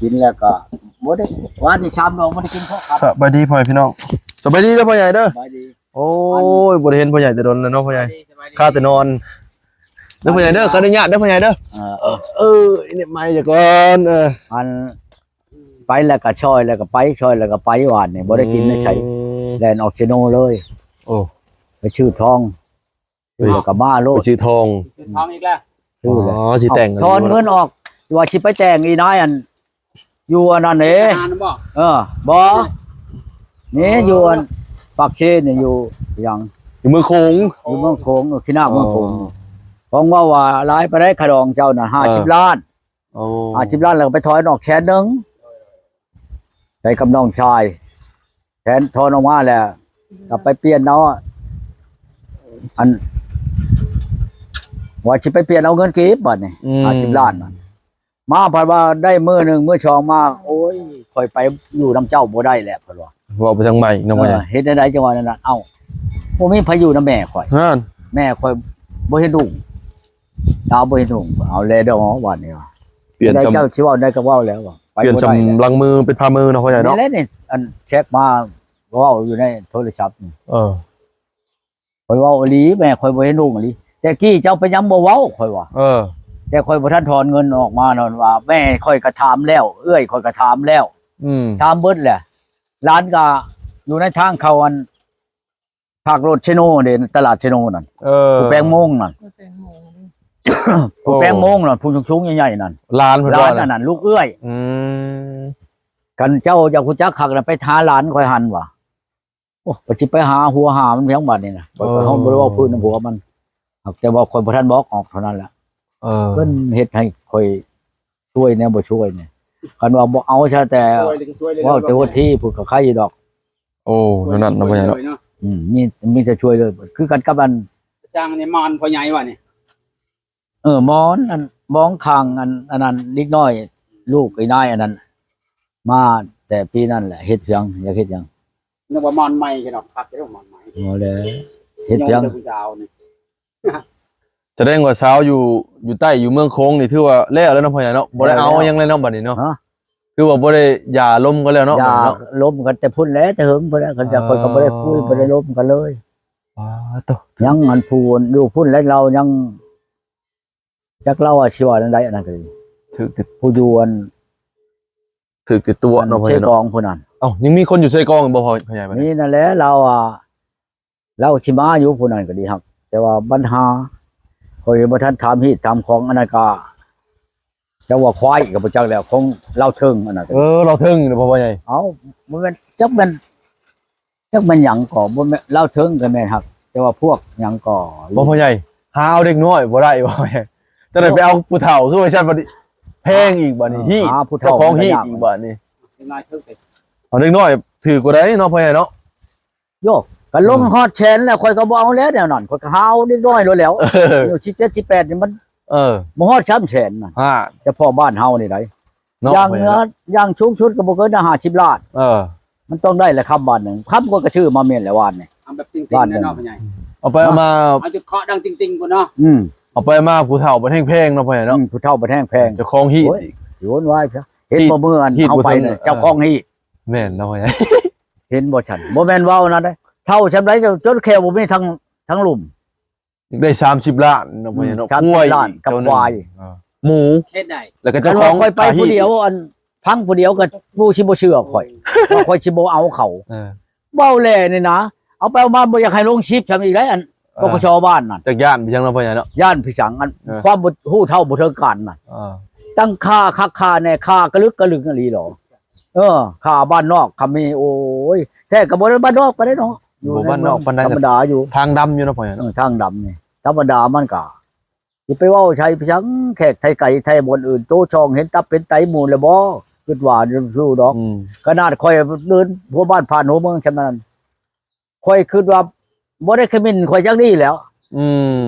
กินแล้วก็บ่ได้ว่านี่ชามน้องบ่ได้กินข้าวครับ สบายดีพ่อพี่น้องสบายดีเด้อพ่อใหญ่เด้อ สบายดี โอ้ยบ่ได้เห็นพ่อใหญ่แต่โดนแล้วเนาะพ่อใหญ่ข้าแต่นอนเด้อพ่อใหญ่เด้อขออนุญาตเด้อพ่อใหญ่เด้อนี่ไม่จะก่อนอันไปแล้วก็ช่อยแล้วก็ไปช่อยแล้วก็ไปหวานนี่บ่ได้กินได้ใช้แลนออกซิโนเลยโอ้ไปชื่อทองแล้วก็มาโล ไป ด ชื่อทอง ท้องอีกแล้ว ชื่อเลย อ๋อสิแต่ง ถอนเงินออกว่าสิไปแต่งอีนายอันอยู่อันนั้นเด้ นานบ่ บ่นี่อยู่อันปากเชนนี่อยู่ยัง อยู่มือโคง อยู่เมืองโขงขี้หน้าเมืองโขงของว่าหลายไปได้ขะดองเจ้าน่ะ50 ล้าน โอ้ 50 ล้านแล้วก็ไปถอนออกแสนนึงใส่กับน้องชายแสนถอนออกมาแล้วก็ไปเปลี่ยนเนาะอันว่าสิไปเปลี่ยนเอาเงินกีบบัดนี่50 ล้านนั่นมาเพิ่นว่าได้มื้อหนึงมื้อสองมาโอ้ยข่อยไปอยู่นำเจ้าบ่ได้แหละเพิ่นว่า บอกไปทางใหม่น้องพ่อใหญ่ เฮ็ดได้จังหวะนั้นเอ้าบ่มีไผอยู่นำแม่ข่อย ฮะ แม่ข่อยบ่เห็นดุงดาวบ่เห็นดุงเอาแลดอกว่านี่ว่า เปลี่ยน ได้ จำ เจ้าสิเว้าได้ก็เว้าแล้วว่า เปลี่ยนจำลังมือเป็นพามือเนาะพ่อใหญ่ นี่ เนาะ แหละนี่อันเช็คมาเว้าอยู่ในโทรศัพท์นี่ ข่อยเว้าอีหลีแม่ข่อยบ่เห็นดุงอีหลีแต่กี้เจ้าไปยังบ่เว้าข่อยว่าแต่ข่อยบ่ทันถอนเงินออกมานั่นว่าแม่ข่อยก็ถามแล้วเอื้อยข่อยก็ถามแล้วถามเบิดแหละร้านก็อยู่ในทางเข้าอันภาครถเชโนเด้ตลาดเชโนนั่นผู้แปลงโมงนั่นผู้แปลงโมงนั่นผู้ชุงๆใหญ่ๆนั่น ร้านเพิ่น ร้า ว่าน อันนั้นลูกเอื้อยกันเจ้าอยากฮู้จักคักน่ะไปหาหลานข่อยหันว่ะโอ้ก็สิไปหาหัวหามันเพียงบัดนี่น่ะข่อยก็เฮาบ่ได้เว้าพื้นหัวมันแต่ว่าข่อยบ่ทันบอกออกเท่านั้นแหละเพิ่นเฮ็ดให้ข่อยช่วยแน่บ่ช่วยเนี่ยคันว่าบ่เอาซะแต่ ช่วยเลยช่วยเลย ว่าแต่ว่าที่ผู้ก็ใครอยู่ดอก โอ้นั่นน้องพ่อใหญ่เนาะ มีแต่ช่วยเลยคือกันกับอัน จ้างนี่มอนพ่อใหญ่ว่ะนี่ มอนอันมองคางอันนั้นนิดน้อยลูกไอ้นายอันนั้นมาแต่ปีนั้นแหละเฮ็ดเพียงอยากเฮ็ดหยัง นึกว่ามอนใหม่กันดอกพักเด้อมอนใหม่ บ่แล้วเฮ็ดเพียง ผู้สาวนี่ จะได้ว่าเช้าอยู่ใต้อยู่เมืองโค้งนี่ถือว่าแล้วเนาะพ่อใหญ่เนาะบ่ได้เอายังเลยเนาะบัดนี้เนาะคือว่าบ่ได้หย่าล้มกันแล้วเนาะ อย่าล้มกันแต่พุ่นแล้วแต่หึงพุ่นแล้วกันจะคนก็บ่ได้คุยบ่ได้ล้มกันเลย ว้าต ยังอันพูนอยู่พุ่นแล้วเรายังจักเล่าว่าชีวาอันใดอันนั้นก็ดี ถือติด ผู้อยู่อัน ตัวเนาะพ่อให เช ญ่ ก เนาะ องผู้นั้น เอ้ายังมีคนอยู่ใส่กองบ่พ่อใหญ่บัดนี้ นี่นั่นแหละเราชิมาอยู่ผู้นั้นก็ดีครับ แต่ว่าปัญหาคอยบ่ทันถามฮีตถามของอันนั้นก็จะว่าควายก็บ่จักแล้วของเราเทิงอันนั้นก็ เราถึงเนาะพ่อใหญ่ เอ้าบ่แม่นจักแม่นหยังก็บ่แม่นเราเทิงก็แม่นครับ แต่ว่าพวกหยังก็ บ่พ่อใหญ่หาเอาเด็กน้อยบ่ได้บ่พ่อใหญ่จะได้ไปเอาผู้เฒ่าคือว่าซั่นบัดนี้แพงอีกบัดนี้ฮี หาผู้ เจ้า เฒ่า ของฮีอีกบัดนี้ นายเพิ่งไป เอาเด็กน้อยถือกว่าได้เนาะพ่อใหญ่เนาะ โยกก็ลงฮอดแชนแล้วข่อยก็บ่เอาแล้วแนวนั้นข่อยก็หาเอานิดหน่อยแล้วอยู่17 18นี่มันบ่ฮอด3แสนนั่นเฉพาะบ้านเฮานี่ได้อย่างเนื้อย่างสูงสุดก็บ่เกิน50 ล้านมันต้องได้แหละคำบาทหนึ่งคำก็ชื่อมาเมียนแหละวานนี่ ทำแบบจริงๆนะเนาะพ่อใหญ่ เอาไปเอามา เอาจุดเคาะดังจริงๆกูเนาะ เอาไปมาผู้เฒ่าบ่แพงเนาะพ่อใหญ่เนาะ ผู้เฒ่าบ่แท่งแพง เจ้าของฮีอีก โยนไว้เพียเห็นบ่เมื่ออันเอาไปเนี่ยเจ้าของฮี แม่นเนาะพ่อใหญ่ เห็นบ่ฉันบ่แม่นเว้านะเด้เท่าชำไรจนแค่บ่มีทั้งหลุม ได้30 ล้านเนาะพ่อใหญ่เนาะ 30 ล้านกับควาย หมู เฮ็ดได้ แล้วก็ แต่ เจ้าข ว่า อง ค่อยไปผู้เดียวอันพังผู้เดียวก็ผู้สิบ่เชื่อข่อยว่าข่อยสิบ่เอาเขาเว้าแลนี่นะเอาไปเอามาบ่อยากให้ลงชิปทำอีกแล้วอันปกชบ้านนั่น จากย่านไปยังเนาะพ่อใหญ่เนาะ ย่านพิสังอันความบ่ฮู้เท่าบ่เทิงการนั่น ตั้งค่าคักค่าแน่ค่ากระลึกกระลึงอะไรหรอค่าบ้านนอกคำมีโอ้ยแท้ก็บ่ได้บ้านนอกก็ได้เนาะอยู่ในเมืองธรรมดาอยู่ ทางดำอยู่เนาะพ่อใหญ่เนาะ ทางดำนี่ธรรมดามันก็สิไปเว้าใช้พิชังแขกไทยไก่ไทยบนอื่นโตช่องเห็นตับเป็นไตหมูแล้วบ่คิดว่าสู้ดอกขนาดข่อยเดินหัวบ้านผ่านหัวเมืองฉะนั้นข่อยคิดว่าบ่ได้ขมิ้นข่อยจักนี้แล้ว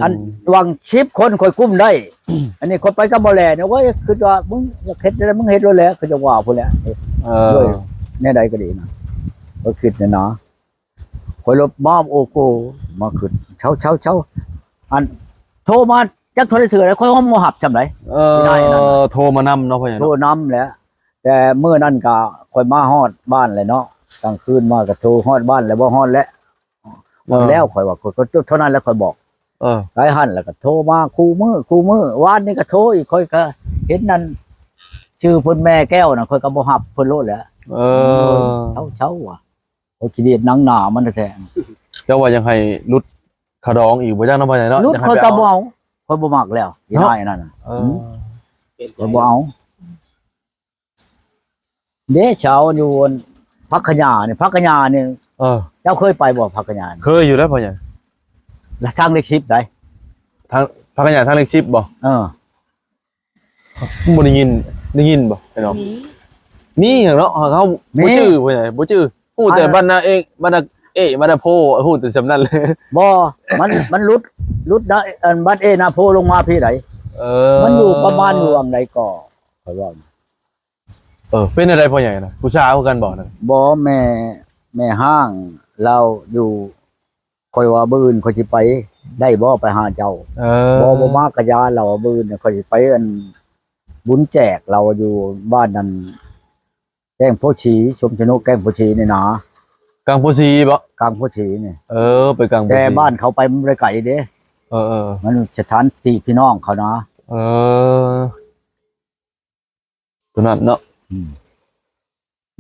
อันวางชิปคนข่อยกุ้มได้อันนี้คนไปกับบ่แลเนี่ยว่าคิดว่ามึงอยากเฮ็ดได้มึงเฮ็ดแล้วแหละคือจะว่าพุ่นแหละด้วยแน่ใดก็ดีนะก็คิดเนี่ยนะข่อยลบบ้าโอโกมาขึ้นเช้าอันโทรมาจักโทรได้ถือแล้วข่อยบ่หับจำไดโทรมานำเนาะพ่อใหญ่ โทรนำแหละ แต่เมื่อนั้นก็ค่อยมาฮอดบ้านเลยเนาะกลางคืนมาก็โทรฮอดบ้านแล้วบ่ฮอดแล้วฮอดแล้วค่อยว่าค่อยก็เท่านั้นแล้วค่อยบอก ไกหันแล้วก็โทรมาคู่มือวานนี่ก็โทรอีกค่อยก็เห็นนั่นชื่อเพิ่นแม่แก้วน่ะค่อยก็บ่ฮับเพิ่นโลดแหล้วเช้าว่ะโอ้ขี้เดียดหนังหนามันแท้ แต่ว่ายังให้รุดขะดองอีกบ่จังเนาะพ่อใหญ่เนาะ รุดค่อยก็บ่เอาค่อยบ่มักแล้วอีนายนั่นน่ะ เป็น ค่อยบ่เอาเด้เช้าอยู่บนพักขยานี่พักขยานี่เจ้าเคยไปบ่พักขยานี่ เคยอยู่แล้วพ่อใหญ่ แล้วทางเล็กชิปได้ ทางพักกันอย่างทางเล็กชิปบ่ บ่ได้ยินบ่ไอ้น้องมีหยังเนาะเขาบ่จื้อพ่อใหญ่บ่จื้อฮู้แต่บ้านนาเอกบ้านนาบ้านนาโพฮู้แต่สำนั้นเลย บ่มันรุดได้บัดนาโพลงมาพี่ไหน เอ มันอยู่ประมาณอยู่อันใดก็ค่อยว่า เป็นอะไรพ่อใหญ่นะผู้ชายคือกันบอกนะ บ่แม่ห้างเราอยู่คอยว่าบื้นคอยสิไปได้บ่ไปหาเจ้าบ่มากกะยาเราบื้นคอยสิไปอันบุญแจกเราอยู่บ้านนั้นแก้งโพชีชมชนกแก้งโพชีนี่นะ กลางผู้ซีบ่ กลางโพชีนี่ ไปกลางผู้ แต่ ซี บ้านเขาไปมันบ่ได้ไกลเด้มันสถานที่พี่น้องเขานะ ตัวนั้นเนาะ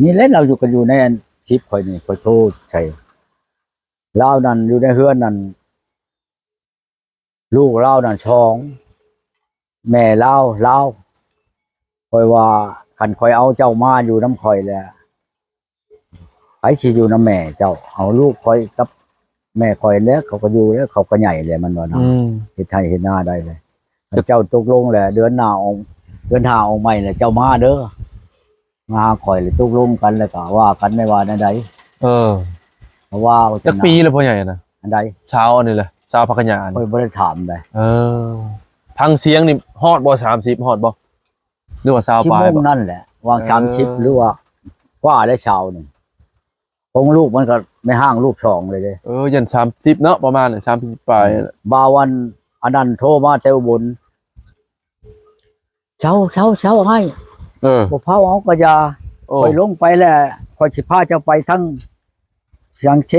นี่แหละเราอยู่กันอยู่ในชิปคอยนี่คอยโทรใช่เล่านั่นอยู่ในเฮือนนั่นลูกเล่านั่นช่อง แม่เล่าคอยว่าคันคอยเอาเจ้ามาอยู่น้ำคอยแหละไผสิอยู่น้ำแม่เจ้าเอาลูกคอยกับแม่คอยแล้วเขาก็อยู่แล้วเขาก็ใหญ่เลยมันว่านะเฮ็ดไทยเฮ็ดหน้าได้เลยเจ้าตกลงแหละเดือนหน้าออกใหม่แหละเจ้ามาเด้อมาคอยเลยตกลงกันแล้วก็ว่ากันไม่ว่าใดเพราะว่าจักปีแล้วพ่อใหญ่นะ อันใด เช้าอันนี้แหละเช้าพักกันยา คอยบ่ได้ถามได้ พังเสียงนี่ฮอดบ่30ฮอดบ่หรือว่า20ปลาย ชั่วโมงนั่นแหละวาง30หรือว่าได้เช้านี่ของลูกมันก็ไม่ห่างลูกช่องเลยเด้ ยัน30เนาะประมาณ30ปลาย บาวันอันนั้นโทรมาเตวบนเช้าให้บ่พาเอาก็อย่าค่อยลงไปแล้วค่อยสิพาเจ้าไปทั้งยังเช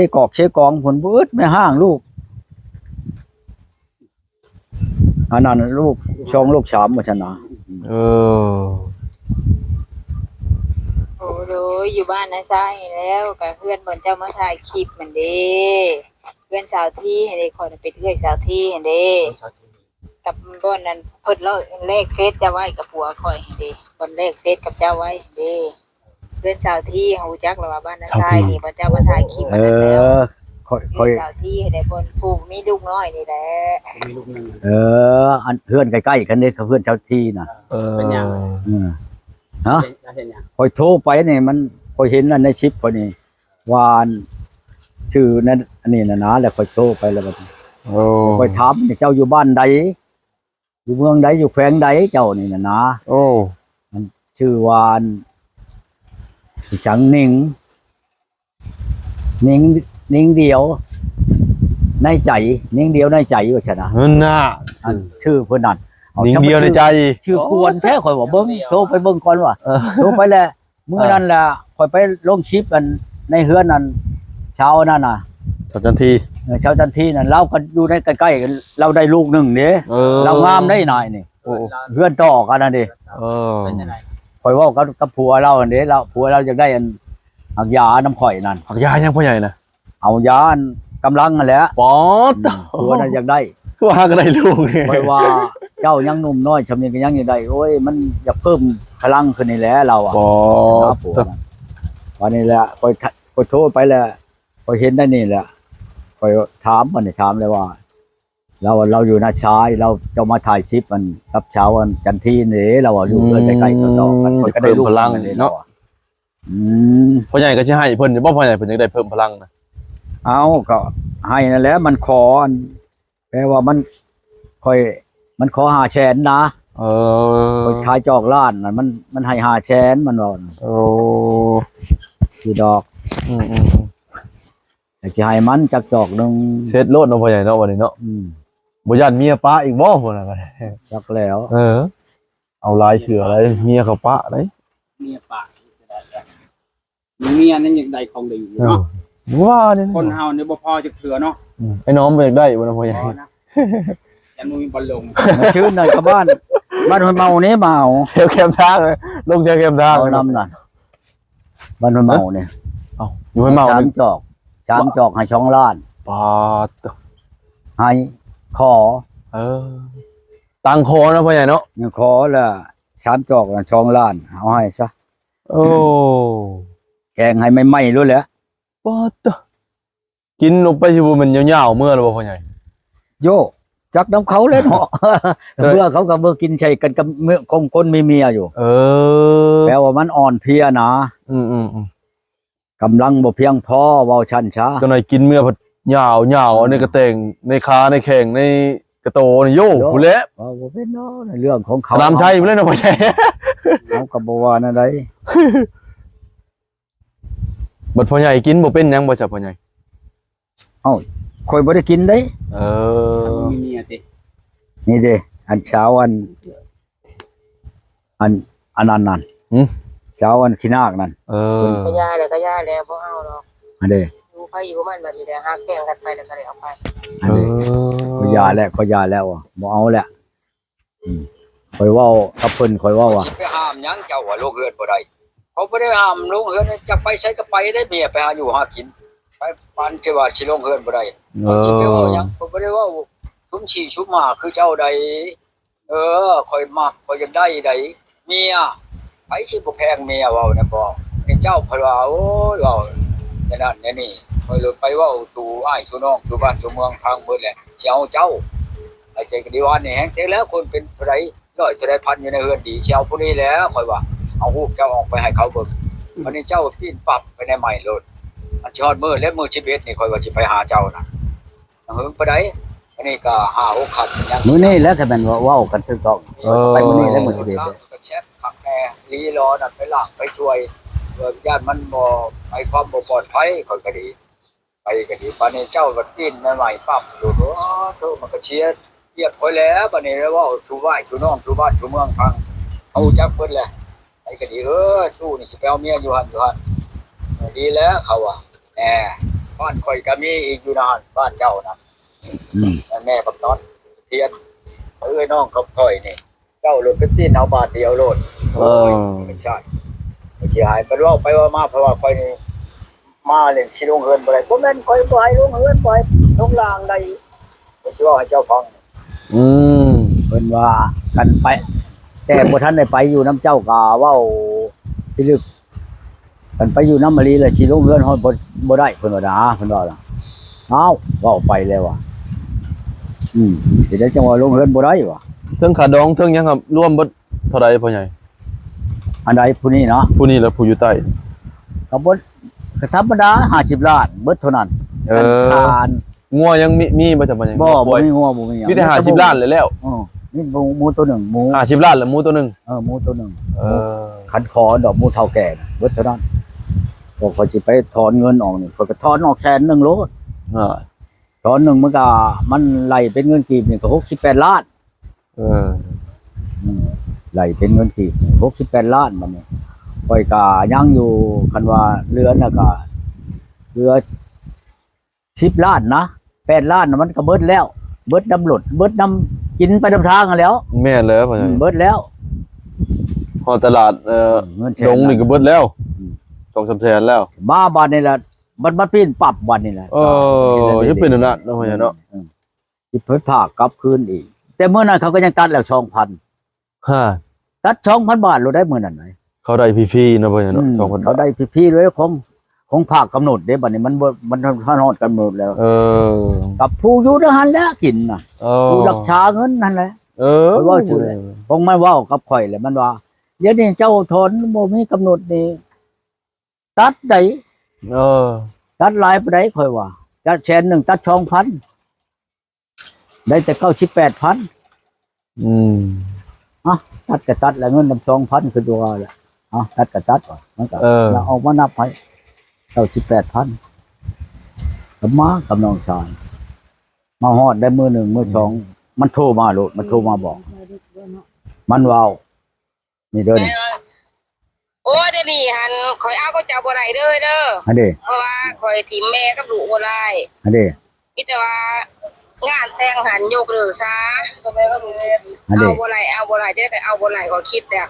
กองผลบืดไม่ห่างลูกอันนั้นลูกช่องลูก3ว่าซั่นนะ โอ้โหอยู่บ้านนะซ้ายแล้วกับเพื่อนบนเจ้ามาถ่ายคลิปมันเด้เพื่อนสาวที่เห็นเด้คนเป็นเพื่อนสาวที่เห็นเด้กับบ่อนนั้นเพิ่นเลขเฟซจะไว้กับผัวคอยเห็นเด้บ่อนเลขเฟซกับเจ้าไว้เห็นเด้เพื่อนสาวที่ฮู้จักแล้วว่าบ้านนะซ้ายนี่บ่เจ้ามาถ่ายคลิปมันแล้วค่อย เพื่อนสาวที่เห็นเด้บ่อนผู้มีลูกน้อยนี่แหละ มีลูกนึง อันเพื่อนใกล้ๆกันนี่คือเพื่อนเจ้าที่น่ะ เป็นหยัง ฮะ เป็นหยัง คอยโทรไปนี่มันคอยเห็นอันในชิปคอยนี่วานชื่อนั่นอันนี้นะแล้วคอยโทรไปแล้วบัดนี้คอยถามนี่เจ้าอยู่บ้านใดอยู่เมืองใดอยู่แขวงใดเจ้านี่นะมันชื่อวานฉังนิ่งเดียวในใจนิ่งเดียวในใจว่าชนะ น่ะ ชื่อเพิ่นนั่น นิ่งเดียวในใจ ชื่อควรแท้ข่อยบอกเบิ่งโทรไปเบิ่งก่อนว่าโทรไปแล้วเมื่อนั้นแหละข่อยไปลงชิปกันในเฮือนนั้นเช้านั่นน่ะ สักทันที เช้าทันทีนั่นเราก็อยู่ในใกล้ๆกันเราได้ลูกหนึ่งเด้เรางามได้นายนี่เฮือนต่อกันนั่นดิ เป็นยังไง ข่อยเว้ากับผัวเราอันเด้เราผัวเราอยากได้อันหักยาน้ำข่อยนั่น ผักยายังพ่อใหญ่นะ เอายาอันกำลังนั่นแหละ ป๊อด ผัวน่ะอยากได้ ก็ว่าก็ได้ลูก ข่อยว่าเจ้ายังหนุ่มน้อยชำนี้ก็ยังอยากได้โอ้ยมันอยากเพิ่มพลังขึ้นนี่แหละเราอ่ะ ป๊อ ครับ ด ผมวันนี้แหละคอยโทรไปแล้วคอยเห็นได้นี่แหละคอยถามมันถามเลยว่าเราอยู่นาชายเราจะมาถ่ายคลิปมันกับเช้าวันจันทีนี่เราอยู่เพื่อนใกล้ๆต่อกันคอยก็ได้ลูกเนาะ พ่อใหญ่ก็สิให้เพิ่นบ่พ่อใหญ่เพิ่นอยากได้เพิ่มพลังนะ เอาก็ให้นั่นแหละมันขอแปลว่ามันขอ500,000นะขายจอกล้านมันให้500,000มันว่าคือดอกแต่จะให้มันจักจอกนึง เช็ดโลดเนาะพ่อใหญ่เนาะวันนี้เนาะบ่ย่านเมียป้าอีกบ่พุ่นน่ะก็ได้ จักแล้ว เอาลายเสืออะไรเมียเขาป้าได้ เมียปากเมียนั้นยังได้ของดีอยู่เนาะ ว่าเนี่ย คนเฮาเนี่ยบ่พอจะเถือเนาะ ไอ้น้องบ่อยากได้บ่นะพ่อใหญ่ พอนะแต่มึงมีบอลลง มาชื่นหน่อยกับบ้านห้วยเมานี่เมา เที่ยวแคมป์ทางเลยลงเที่ยวแคมป์ทาง เอานำนั่นบ้านห้วยเมาเนี่ย เอ้าอยู่ให้เมา สาม นี่ จอกสามจอกให้ช่องล้าน ปาด ให้ขอ เออตังคอนะพ่อใหญ่เนาะ ยังขอละสามจอกละช่องล้านเอาให้ซะ โอ้ แกงให้ไม่ไหม้รู้แหละ ปาดกินลงไปสิบ่มันยาวๆเมื่อแล้วบ่พ่อใหญ่ โยจักน้ำเขาเลยเนาะ เมื่อเขากับเมื่อกินใช่กันกับเมื่อคนมีเมียอยู่ เออ แปลว่ามันอ่อนเพลียนะ อืม กำลังบ่เพียงพอเว้าชันช้า ก็หน่อยกินเมื่อพัดยาวในกระเตงในขาในแข่งในกระโตนี่โย่ผู้เละ ว่าบ่เป็นเนาะในเรื่องของ ส เขา นามชัยผู้เล่นนะพ่อใหญ่ เขาก็บ่ว่านั่นใด บัดพ่อใหญ่กินบ่เป็นหยังบ่จ้ะพ่อใหญ่ ข่อยบ่ได้กินเด้ เอ แต่ อ มึงมีเมียติ นี่เด้อันเช้าอันนั้นนั่นเช้าอันขี้นาคนั่น เออ ก็ย่าแล้วบ่เอาหรอก อันเด้ อยู่ไผอยู่มันแบบนี้แหละหักแข่งกันไปแล้วก็ได้เอาไป อันเด้ข่อยยาแล้วอ่ะบ่เอาแหละข่อยเว้ากับเพิ่นข่อยเว้าว่าไปห้ามหยังเจ้าว่าโลกเฮือนบ่ได้เขาบ่ได้ห้ามโลกเฮือนจะไปใช้ก็ไปได้เมียไปหาอยู่หากินไปปานที่ว่าสิลงเฮือนบ่ได้ เอ คิดไป อ ว่าหยังข่อยบ่ได้เว้าชุมฉี่ชุมหมาคือเจ้าใดข่อยมักข่อยอยากได้ใดเมียไผสิบ่แพงเมียเว้านะบ่เป็นเจ้าเพิ่นว่าโอ้ยเว้าแต่นั้นแน่นี่ข่อยเลยไปเว้าตู่อ้ายตู่น้องตู่บ้านตู่เมืองทางเบิดแหละสิเอาเจ้าไอ้ใจก็ดีว่านี่แฮงแต่แล้วคนเป็นเท่าใดร้อยเท่าใดพันอยู่ในเฮือนดีสิเอาผู้นี้แหล้วข่อยว่าเอารูปเจ้าออกไปให้เขาเบิ่งวันนี้เจ้าปีนปรับไปในใหม่โลดอันชอดมื้อและมื้อ11นี่ข่อยว่าสิไปหาเจ้าน่ะหึงไปไดอันนี้ก็5-6คันยังมื้อนี้แล้วก็แม่นว่าเว้ากันถูกต้องไปมื้อนี้แล้วมื้อ11ก็แชทผักแหน่ลีรอนั่นไปล้างไปช่วยญาติมันบ่ไปความบ่ปลอดภัยข่อยก็ดีไปก็ดีปานนี้เจ้าก็ดิ้นใหม่ๆปั๊บดูโตมันก็เชียร์เรียบข่อยแล้วบัดนี้แล้วเว้าชูไหว้ชูน้องชูบ้านชูเมืองฟังเอาจักเพิ่นแหละไปก็ดีตู้นี่สิไปเอาเมียอยู่หั่นดีแล้วเขาว่าแหน่บ้านข่อยก็มีอีกอยู่นะหั่นบ้านเจ้าน่ะแม่บักนอนเทียนน้องกับข่อยนี่เจ้าโลดเป็นตีนเอาบาทเดียวโลดไม่ใช่สิหายไปเว้าไปว่ามาเพราะว่าข่อยนี่มาเล่นสิลงเฮือนบ่ได้บ่แม่นข่อยบ่ให้ลงเฮือนบ่ให้ลงล่างใดก็สิเว้าให้เจ้าฟัง อืม เพิ่นว่ากันไป แต่บ่ทันได้ไปอยู่น้ำเจ้าก็เว้าพิลึกกันไปอยู่น้ำมะลีแล้วสิลงเฮือนฮอดบ่ได้เพิ่นว่าเพิ่นว่าล่ะเอ้าเว้าไปแล้วว่ะสิได้จังว่าลงเฮือนบ่ได้ว่ะ เทิงขาดองเทิงหยังครับรวมเบิดเท่าใดพ่อใหญ่ อันใดผู้นี้เนาะ ผู้นี้แล้วผู้อยู่ใต้ ก็บ่ก็ธรรมดา50ล้านเบิดเท่านั้น เออ ทาน งัวยังมีบ่จ้ะพ่อใหญ่ บ่ ปล่อย มีงัวบ่มีหยัง มีแต่50ล้านเลยแล้ว นี่หมูตัวหนึ่งหมู 50ล้านแล้วหมูตัวหนึง หมูตัวหนึ่ง เออ ขันคอดอกหมูเท่าแก่น่ะเบิดเท่านั้นพอเขาสิไปถอนเงินออกนี่เขาก็ถอนออก100,000โลด อ่า ถอนหนึ่งมันก็มันไหลเป็นเงินกีบนี่ก็68ล้าน เออ ไหลเป็นเงินกีบ68ล้านบัดนี้ค่อยก็ยังอยู่คันว่าเรือนน่ะก็เหลือ10ล้านนะ8ล้านน่ะมันก็เบิดแล้ว เบิดน้ำหลดเบิดน้ำกินไปนำทางกันแล้ว แม่นแล้วพ่อใหญ่ เบิดแล้ว พอตลาดเงินแส ดงนี่ก็เบิดแล้ว อืม 2-3แสนแล้ว มาบ้านนี่แหละมันปีนปรับวันนี่แหละ ยังเป็นอันนั้นเนาะพ่อใหญ่เนาะ ที่เพิ่นพากลับคืนอีก แต่เมื่อนั้นเขาก็ยังตัดแล้ว2,000 ฮะ ตัด2,000 บาทเราได้มื้อนั้นไหน เขาได้ฟรีๆเนาะพ่อใหญ่เนาะ2,000 เขาได้พี่ๆเลยของภาคกำหนดเด้บัดนี้มันฮอดกำหนดแล้ว เออ กับผู้อยู่ทหารแล้วกินน่ะ เออ ผู้รักษาเงินนั่นแหละ เออ เว้าชื่อเลย คงมันเว้ากับข่อยแหละมันว่าเดี๋ยวนี้เจ้าถอนบ่มีกำหนดนี่ตัดได้ เออ ตัดหลายปานใดข่อยว่าตัดแสนหนึงตัด 2,000 ได้แต่ 98,000 อืม ตัดก็ตัดแล้วเงินนำ2,000คือตัวแหละตัดก็ตัดว่ะมันก็ เออ แล้วเอามานับให้98,000ก็มากับน้องชายมาฮอดได้มื้อหนึ่งมื้อสองมันโทรมาโลดมันโทรมาบอก มันเว้านี่เด้อนี่ โอ้ เดี๋ยวนี้หันข่อยเอาก็เจ้าบ่ได้เด้อ อันนี้ เพราะว่าข่อยถิ่มแม่กับลูกบ่ได้ อันนี้ มีแต่ว่างานแต่งหันยกเลิกซะก็แม่ก็ลูก อันนี้ เอาบ่ได้จะได้ก็เอาบ่ได้ก็คิดแล้ว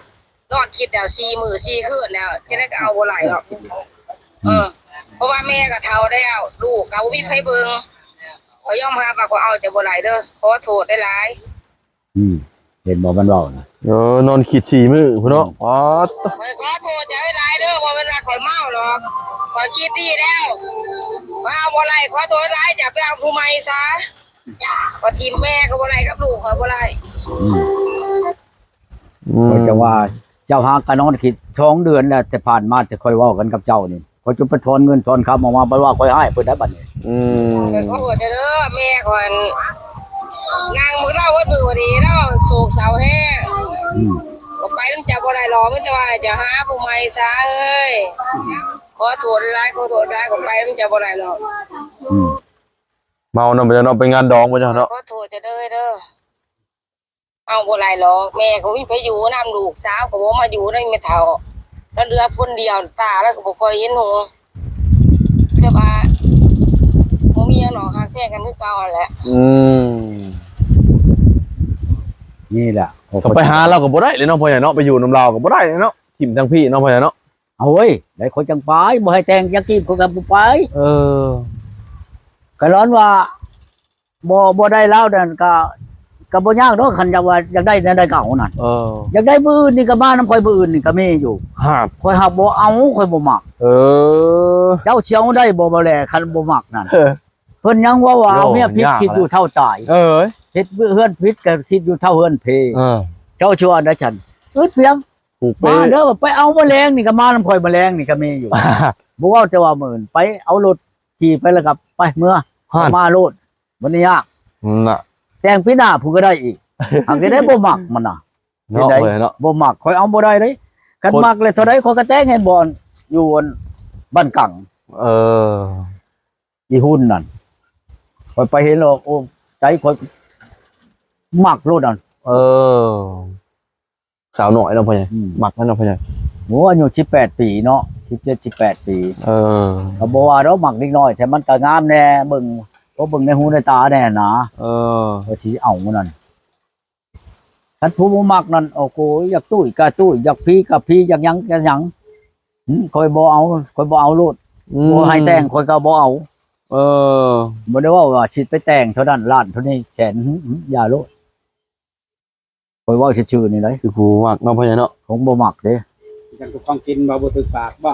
นอนคิดแล้ว4มื้อ4คืนแล้วจะได้ก็เอาบ่ได้หรอกเพราะว่าแม่ก็เฒ่าแล้วลูกก็บ่มีไผเบิ่งขอยยอมรับว่าขอเอาแต่บ่ได้เด้อขอโทษได้หลาย เห็นบ่มันเว้านะ นอนขีด4มื้อพุ่นเนาะอ๋อ ขอโทษจะให้หลายเด้อบ่เป็นว่าข่อยเมาหรอกข่อยคิดดีแล้วว่าเอาบ่ได้ขอโทษหลายจะไปเอาผู้ใหม่ซะว่าทีมแม่ก็บ่ได้กับลูกข่อยบ่ได้ ก็จะว่าเจ้าหากันนอนคิด2 เดือนแล้วแต่ผ่านมาแต่ค่อยเว้ากันกับเจ้านี่พอจุไปถอนเงินถอนคำออกมาบ่ว่าค่อยให้เพิ่นได้บัดนี้ ขอโทษเด้อแม่ก่อนนางมื้อเราว่ามื้อวันนี้เราโศกเศร้าแฮงก็ไปนำจะบ่ได้หรอกมันจะว่าจะหาผู้ใหม่ซะเอ้ยขอโทษหลายก็ไปนำจะบ่ได้หรอก เมาเนาะบ่เนาะไปงานดองบ่จ้ะเนาะ ขอโทษเด้อเอาบ่ได้หรอกแม่ก็มีไปอยู่นำลูกสาวก็บ่มาอยู่ได้แม่เฒ่าแล้วเหลือคนเดียวตาแล้วก็บ่ค่อยเห็นหูแต่ว่าบ่มีหยังหรอกฮักแท้กันคือเก่าแหละ นี่แหละ ก็ไปหาเราก็บ่ได้เลยเนาะพ่อใหญ่เนาะไปอยู่นำเราก็บ่ได้เนาะทิ่มทั้งพี่เนาะพ่อใหญ่เนาะ เอาเว้ยได้คนจังไปบ่ให้แต่งจักกี้คนก็บ่ไป ก็ร้อนว่าบ่ได้แล้วนั่นก็บ่ยากดอกคันว่าอยากได้นั่นได้เก่านั่นอยากได้มื้ออื่นนี่ก็มานํข่อยมื้ออื่นนี่ก็มีอยู่ ฮะ ข่อยหักบ่เอาข่อยบ่มักเจ้าเชียวได้บ่แลคันบ่มักนั่นเพิ่นยังว่าเอาเมียผิดคิดอยู่เท่าตายเฮ็ดเฮือนผิดก็คิดอยู่เท่าเฮือนเพเจ้าชัวนะฉันอึดเพียงมาเด้อไปเอาแมลงนี่ก็มานํข่อยแมลงนี่ก็มีอยู่บ่ว่าแต่ว่ามื้อไปเอารถขี่ไปแล้วก็ไปเมื่อมาโลดบ่ได้ยาก น่ะ แต่งพี่หน้าผู้ก็ได้อีกอันก็ได้บ่มักมันน่ะ เนาะพ่อใหญ่เนาะ บ่มักข่อยเอาบ่ได้เด้คันมักเลยเท่าใดข่อยก็แต่งให้บ่อนอยู่บ้านกังอีหุ่นนั่นข่อยไปเห็นแล้วโอ้ใจข่อยมักโลดนั่น สาวหน่อยเนาะพ่อใหญ่มักนั่นเนาะพ่อใหญ่ โอ้อายุ18 ปีเนาะ17 18 ปีก็บ่ว่าเรามักนิดน้อยแต่มันก็งามแน่เบิ่งบ่เบิ่งในหูในตาแน่นะก็สิเอามันนั่นคันผู้บ่มักนั่นโอ้โหอยากตุ้ยก็ตุ้ยอยากพีก็พีอยากหยังก็หยังข่อยบ่เอาโลดบ่ให้แต่งข่อยก็บ่เอาบ่ได้ว่าสิไปแต่งเท่านั้นล้านเท่านี้แสนอย่าโลดข่อยเว้าชื่อๆนี่เลย คือผู้มักเนาะพ่อใหญ่เนาะ ผมบ่มักเด้ กันทุกของกินบ่ถึกปากบ่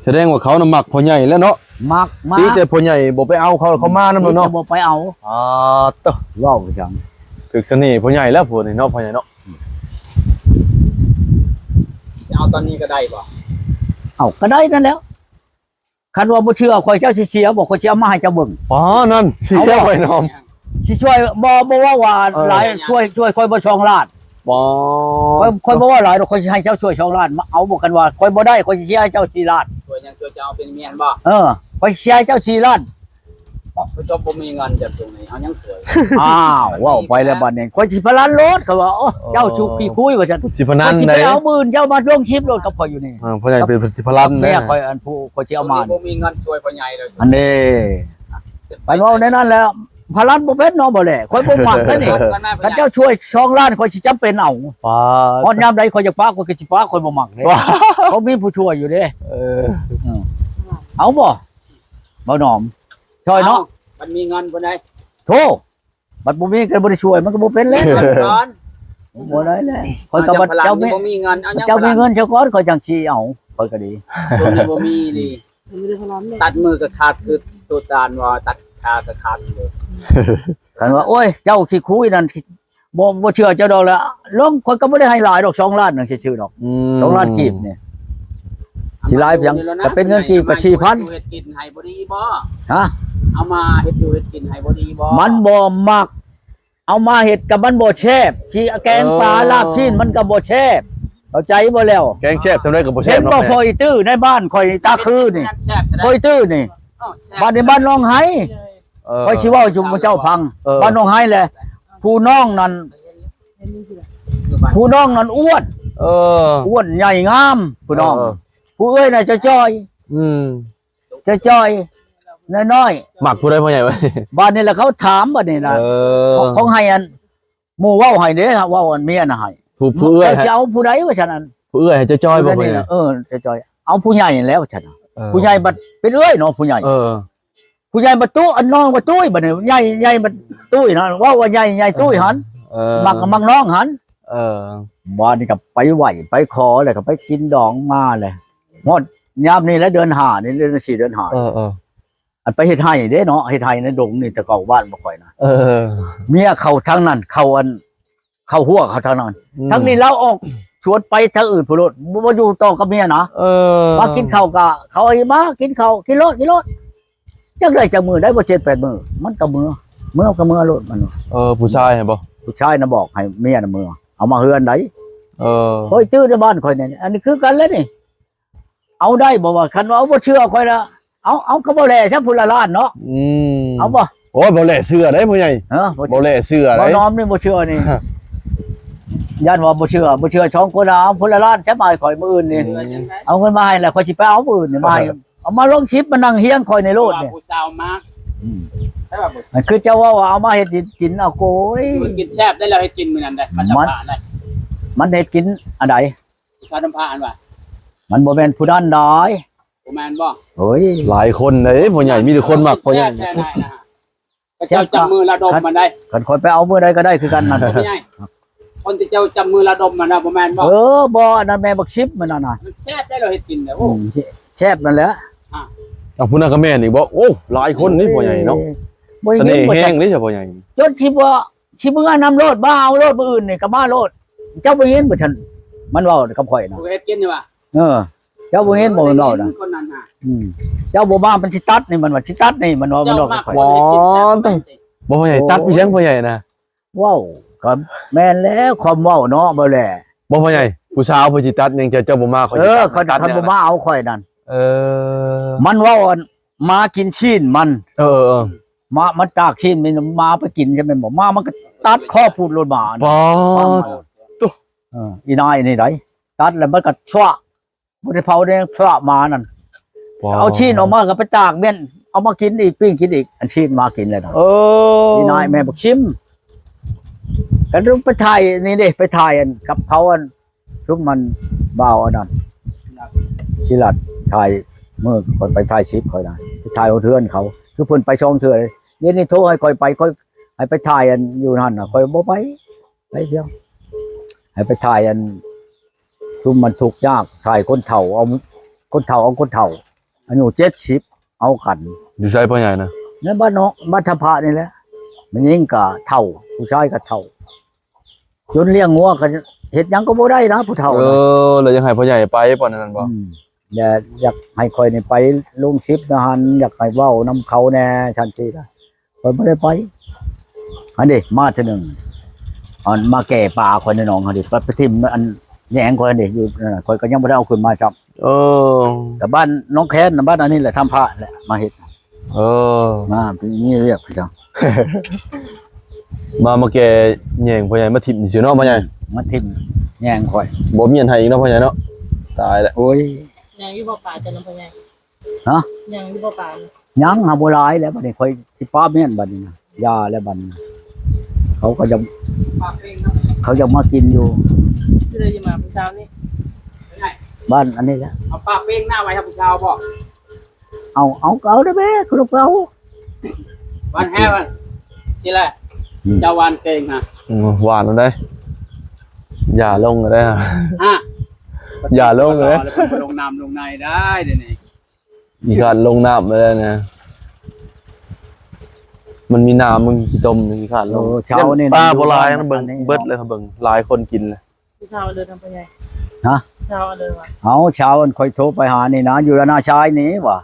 แสดงว่าเขาน่ะมักพ่อใหญ่แล้วเนาะ มัก ตีแต่พ่อใหญ่บ่ไปเอาเขามานำเนาะ บ่ไปเอา ตะ เว้าจัง ถึกเสน่ห์พ่อใหญ่แล้วพ่อนี่เนาะพ่อใหญ่เนาะ จะเอาตอนนี้ก็ได้บ่ เอาก็ได้นั่นแล้วคันว่าบ่เชื่อข่อยเจ้าสิเสียบ่ข่อยสิเอามาให้เจ้าเบิ่ง นั่นสิเจ้าไว้น้อม สิช่วยบ่ว่าหลายช่วยข่อยบ่ช่องล้านข่อยบ่ว่าหลายดอกข่อยสิให้เจ้าช่วยช่องล้านมาเอาบ่กันว่าข่อยบ่ได้ข่อยสิเสียให้เจ้า4ล้าน ช่วยยังช่วยจะเอาเป็นเมียนบ่ ข่อยสิเสียให้เจ้า4ล้าน ผู้ชมบ่มีเงินจะตรงไหนเอายังสวย อ้าวว้าวไปแล้วบัดนี้ข่อยสิพลันรถเขาว่าโอ้เจ้าชุกขี้คุยว่าซั่น สิพนัน ข่อยสิ ได้ ไปเอามื่นเจ้ามาลงชิปรถกับข่อยอยู่นี่ พ่อใหญ่เป็นสิพลัน แม่ แน่ ข่อยอันผู้ข่อยสิเอามา บ่มีเงินช่วยพ่อใหญ่เลย อันนี้ไปเว้าในนั้นแล้วพลันบ่เป็นเนาะบ่แลข่อยบ่มักแล้วนี่ถ้าเจ้าช่วย2ล้านข่อยสิจำเป็นเอาพอยามใดข่อยจะปาข่อยก็สิปาข่อยบ่มักเด้เขามีผู้ช่วยอยู่เด้เอาบ่หนอมช่วยเนาะ มันมีเงินบ่ได้ โธ่บัดบ่มีก็บ่ได้ช่วยมันก็บ่เป็นแล้วบ่ได้แล้วข่อยก็บัดเจ้ามี บ่มีเงินเอายัง เจ้ามีเงินเจ้าก่อนข่อยจังสิเอาข่อยก็ดี ตรงนี้บ่มีดิตัดมือก็ขาดคือตัวตาลว่าตัดขาก็ขาดเลย คันว่าโอ้ยเจ้าขี้คุยนั่นบ่เชื่อเจ้าดอกแล้วลงข่อยก็บ่ได้ให้หลายดอก2ล้านนึงซื่อๆดอก2ล้านกีบนี่สิหลายเพียงก็เป็นเงินกีบก็ 4,000 เฮ็ดกินให้บ่ดีบ่ ฮะ เอามาเฮ็ดอยู่เฮ็ดกินให้บ่ดีบ่ มันบ่มักเอามาเฮ็ดกับมันบ่แซ่บสิแกงปลาลาบชิ้นมันก็บ่แซ่บเข้าใจบ่แล้ว แกงแซ่บทำได้กับบ่แซ่ เห็ บ น เนาะ บ่พออีตื้อในบ้านข่อยตาคือนี่พออีตื้อนี่บ้านในบ้านน้องไห้ข่อยสิเว้าอยู่เจ้าพังบ้านน้องไห้แหละผู้น้องนั่นอ้วน เออ อ้วนใหญ่งามพี่น้อง เออ ผู้เอ้ยน่ะจะจ้อย อืม จะจ้อยน้อย หมักผู้ใดพ่อใหญ่ไว้ ๆบ้านนี้แหละเขาถามบ้านนี้นะ เออ ของให้อันหมู่เว้าให้เด้อเว้าอันเมียน่ะให้ ผู้เอื้อย จะเอาผู้ใดว่าฉันนั้น ผู้เอื้อยให้เจะจ้อยบ่พ่อ นี่ ใหญ่ นะจะจ้อยเอาผู้ใหญ่แล้วฉันน่ะ เออ ผู้ใหญ่บัดเป็นเอ้ยเนาะผู้ใหญ่ เออ ผู้ใหญ่บัดตู้อันน้องบัดตุ้ยบัดนี้ใหญ่บัดตุ้ยนะว่าใหญ่ตุ้ยหัน เออ มักกับมักน้องหัน เออ บ้านนี่ก็ไปไหวไปขอเลยก็ไปกินดองมาเลยหมดยามนี้แล้วเดือนห้านี่เดือนสี่เดือนห้า เออเออ อันไปเฮ็ดไห้เด้เนาะเฮ็ดไห้ในดงนี่แต่เก่าบ้านบ่ค่อยนะ เออ เมียเขาทางนั้นเขาหัวเขาทางนั้นทั้งนี้เราออกชวนไปทางอื่นพุ่นโลดบ่อยู่ต่อกับเมียนะ เออ มากินข้าวก็เขาให้มากินข้าวกินรถจังได้จังมือได้บ่7-8มื้อมันก็มือก็มือโลดมัน เออผู้ชายเห็นบ่ ผู้ชายน่ะบอกให้เมียน่ะมือเอามาเฮือนได เออ ค่อยตื้อในบ้านค่อยนี่อันนี้คือกันแล้วนี่เอาได้บ่ว่าคันว่าเอาบ่เชื่อค่อยละเอาก็บ่แลซะพุ่นละล้านเนาะ อืม เอาบ่ โอ้ยบ่แลเสื้อได้พ่อใหญ่ บ่ บ่แลเสื้อ บ่ ได้ น้อมนี่บ่เชื่อนี่ย่านว่าบ่เชื่อช่องคนเอาพุ่นละล้านจะมาให้ข่อยมื้ออื่นนี่เอาเงินมาให้แล้วข่อยสิไปเอามื้ออื่นนี่มาให้เอามาลงชิปมานั่งเฮียงข่อยในโลดนี่ ผู้สาวมากใช่ป่ะ มันคือเจ้าว่าเอามาเฮ็ดกินเอาโกย กินแซ่บได้แล้วให้กินมื้อนั้นได้มันจะผ่านได้ มันเฮ็ดกินอันใด ผู้สาวทำผ่านว่ะ มันบ่แม่นผู้นั้นดอย ประมาณบ่ โอ้ย หลายคนเด้พ่อใหญ่มีแต่คนมักพ่อใหญ่ แซ่บได้นะก็เจ้าจับมือระดมมันได้ คันข่อยไปเอามื้อใดก็ได้คือกันนั่น ไม่ใช่คนที่เจ้าจับมือระดมมันนะประมาณบ่ บ่อันนั้นแม่บักชิปมันนั่นน่ะ มันแซ่บได้แล้วให้กินแล้วโอ้ แซ่บนั่นแหละ เอาผู้นั้นก็แม่นอีกบ่โอ้หลายคนนี่พ่อใหญ่เนาะ บ่ เส เงิ น่ น ห์ บ่ แห้ จั ง ก นี่เฉพาะใหญ่ จนที่ว่าที่มึงนำโลดบ้าเอาโลดมื้ออื่นนี่ก็มาโลดเจ้าบ่เห็นบ่ฉันมันเว้ากับข่อยนะ ผู้เฮ็ดกินนี่ว่ะ เจ้าบ่เห็นบ่มันเว้านะ คนนั้นน่ะ เจ้าบ่มามันสิตัดนี่มันว่าสิตัดนี่มันว่ามัน เจ้า เว้ากั มา บข่อย คนให้กินแซ่บ บ่พ่อใหญ่ตัดพี่เชียงพ่อใหญ่นะ เว้าก็แม่นแล้วความเว้าเนาะบ่แล บ่พ่อใหญ่ผู้สาวผู้สิตัดยังเจ้าบ่มาเขา เขาคันบ่มาเอาข่อยนั่น เออ มันเว้าอันมากินชีนมัน เออ มามันตากชีนมันมาไปกินใช่มั้ยบ่มามันก็ตัดคอพูดโลดมา ปอ อีนายนี่ไดตัดแล้วมันก็ชั่วบ่ได้เผาได้ชั่วมานั่นเอาชีนออกมาก็ไปตากเม่นเอามากินอีกปิ้งกินอีกอันชีนมากินเลยนะ เออ อีนายแม่บอกชิมกันรุไปถ่ายนี่เด้ไปถ่ายอันกับเขาอันชุบมันบ่าวอันนั้นชิลัดถ่ายมือคนไปถ่ายชิปคอยนะไปถ่ายเอาเทือนเขาคือเพิ่นไปช่องเทือนเดี๋ยวนี้โทรให้คอยไปคอยให้ไปถ่ายอันอยู่นั่นน่ะคอยบ่ไปเดียวให้ไปถ่ายอันชุมมันทุกข์ยากถ่ายคนเฒ่าเอาคนเฒ่าอายุ70เอากัน อยู่ใช่พ่อใหญ่นะ ในบ้านเนาะบ้านทพะนี่แหละมันยิ่งกะเฒ่าผู้ชายก็เฒ่าจนเลี้ยงงัวก็เฮ็ดหยังก็บ่ได้นะผู้เฒ่า เออแล้วยังให้พ่อใหญ่ไปปานนั้นบ่ อยากให้คอยนี่ไปลงชิปนะฮันอยากให้เว้านํเขาแน่ชันสิล่ะคอยบ่ได้ไปอันนี้มาเทื่อนึงอันมาแก่ป่าคอยในหนองเขาดิไปทิ่มอันแหนงคอยนี่อยู่นั่นน่ะคอยก็ยังบ่ได้เอาขึ้นมาจับ เออ แต่บ้านน้องแค้นน่ะบ้านอันนี้แหละทำพระแหละมาเฮ็ด เออ มาเป็นนี่เรียกพี่จัง มาแกแย่งพ่อใหญ่มาทิ่มซื่อเนาะพ่อใหญ่ มาทิ่มแหนงคอย บ่มีอันให้อีกเนาะพ่อใหญ่เนาะตายแล้ว โอ้ย ยังอยู่บ่ป่าจะน้ำพญาย ฮะ ยังอยู่บ่ป่า ยังหาบ่หลายแล้วบัดนี้ค่อยสิป้าแม่นบัดนี้นะยาแล้วบัดนี้นะเขาก็จะ ปากเองนะ เขาจะมากินอยู่ ที่เลยจะมาผู้สาวนี่ บ้านอันนี้แหละ เอาปากเป้งหน้าไว้ให้ผู้สาวบ่ เอาได้แม่คุณลูกเอา วันแห่วันสิแหละเจ้าวันเก่งฮะ หวานแล้วได้อย่าลงก็ได้ฮะ ฮะ อย่าลงเลย ลงน้ำลงในได้เดี๋ยวนี้ มีการลงน้ำไปแล้วนะ มันมีน้ำมันขี้ต้มมีการล โอ้ ง เช้านี่ ปลาโบราณนะเบิ่งเบิดเลยครับเบิ่งหลายคนกินเลย ผู้สาวเดินน้ำพญาย ฮะ ผู้สาวเดินว่ะ เอาเช้าอันค่อยโทรไปหานี่นะอยู่ระนาชายนี่ว่ะ